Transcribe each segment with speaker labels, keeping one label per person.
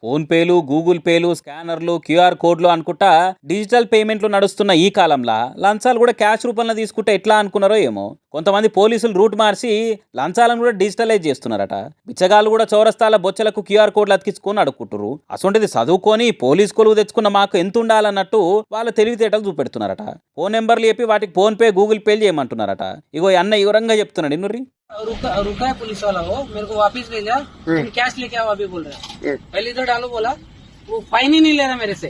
Speaker 1: Phone పేలు, Google పేలు, స్కానర్లు, క్యూఆర్ కోడ్లు అనుకుంటా డిజిటల్ పేమెంట్లు నడుస్తున్న ఈ కాలంలో లంచాలు కూడా క్యాష్ రూపంలో తీసుకుంటే ఎట్లా అనుకున్నారో ఏమో. కొంతమంది పోలీసులు రూట్ మార్చి లంచాలను కూడా డిజిటలైజ్ చేస్తున్నారట. బిచ్చగాళ్ళు కూడా చౌరస్తాల బొచ్చలకు క్యూఆర్ కోడ్లు అతికించుకొని అడుక్కుంటారు. అసొంటిది చదువుకొని పోలీస్ కొలువు తెచ్చుకున్న మాకు ఎంత ఉండాలన్నట్టు వాళ్ళ తెలివితేటలు చూపెడుతున్నారట. ఫోన్ నెంబర్లు చెప్పి వాటికి ఫోన్ పే, గూగుల్ పేలు చేయమంటున్నారట. ఇగో ఈ అన్న వివరంగా చెప్తున్నాడు ఇన్నుర్రి.
Speaker 2: रुका है पुलिस वाला, वो मेरे को वापस भेजा, कैश लेके आओ अभी बोल रहा है। पहले इधर डालो बोला, वो फाइन ही नहीं ले रहा मेरे से।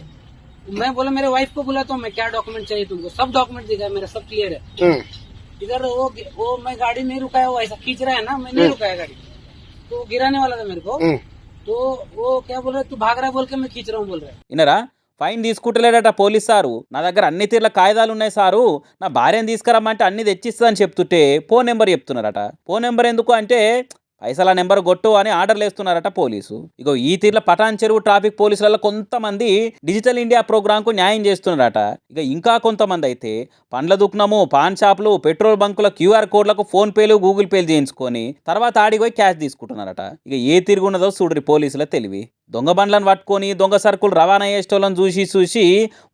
Speaker 2: मैं बोला मेरे वाइफ को बोला तो मैं क्या डॉक्यूमेंट चाहिए तुमको, सब डॉक्यूमेंट दिखा मेरा, सब क्लियर है। इधर वो मैं गाड़ी नहीं रुकाया, वो ऐसा खींच रहा है ना, मैं नहीं रुकाया गाड़ी, तो गिराने वाला था मेरे को, तो वो क्या बोल रहा है, तू भाग रहा है बोल के मैं खींच रहा हूँ बोल रहा है।
Speaker 1: ఇన్నరా ఫైన్ తీసుకుంటలేడట పోలీస్ సారు. నా దగ్గర అన్ని తీర్ల కాయిదాలు ఉన్నాయి సారు, నా భార్యను తీసుకురమ్మంటే అన్ని తెచ్చిస్తుందని చెప్తుంటే ఫోన్ నెంబర్ చెప్తున్నారట. ఫోన్ నెంబర్ ఎందుకు అంటే పైసల నెంబర్ కొట్టు అని ఆర్డర్లు వేస్తున్నారట పోలీసు. ఇగో ఈ తీర్ల పటాన్ చెరువు ట్రాఫిక్ పోలీసులలో కొంతమంది డిజిటల్ ఇండియా ప్రోగ్రాంకు న్యాయం చేస్తున్నారట. ఇక ఇంకా కొంతమంది అయితే పండ్ల దుకాణము, పాన్ షాపులు, పెట్రోల్ బంకుల క్యూఆర్ కోడ్లకు ఫోన్ పేలు, గూగుల్ పేలు చేయించుకొని తర్వాత ఆడిపోయి క్యాష్ తీసుకుంటున్నారట. ఇక ఏ తిరుగున్నదో చూడరి పోలీసుల తెలివి. దొంగ బండ్లను పట్టుకొని దొంగ సరుకులు రవాణా చేసేటోళ్ళని చూసి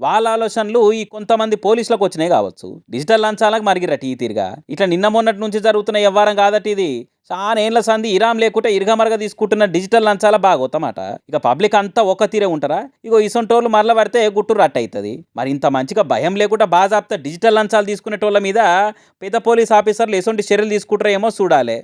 Speaker 1: వాళ్ళ ఆలోచనలు ఈ కొంతమంది పోలీసులకు వచ్చినాయి కావచ్చు. డిజిటల్ లంచాలకు మరిగిరట ఈ తీరుగా. ఇట్లా నిన్న మొన్నటి నుంచి జరుగుతున్న వ్యవహారం కాదట ఇది. చాలా ఏళ్ళ సంది ఇరాం లేకుంటే ఇరగమరగ తీసుకుంటున్న డిజిటల్ లంచాల బాగోతమాట. ఇక పబ్లిక్ అంతా ఒక తీరే ఉంటారా? ఇగో ఇసొంటోళ్ళు మరల పడితే గుట్టు రట్ట అవుతుంది. మరి ఇంత మంచిగా భయం లేకుండా బాజాప్తా డిజిటల్ లంచాలు తీసుకునేటోళ్ళ మీద పెద్ద పోలీస్ ఆఫీసర్లు ఎసొంటి చర్యలు తీసుకుంటారో ఏమో చూడాలి.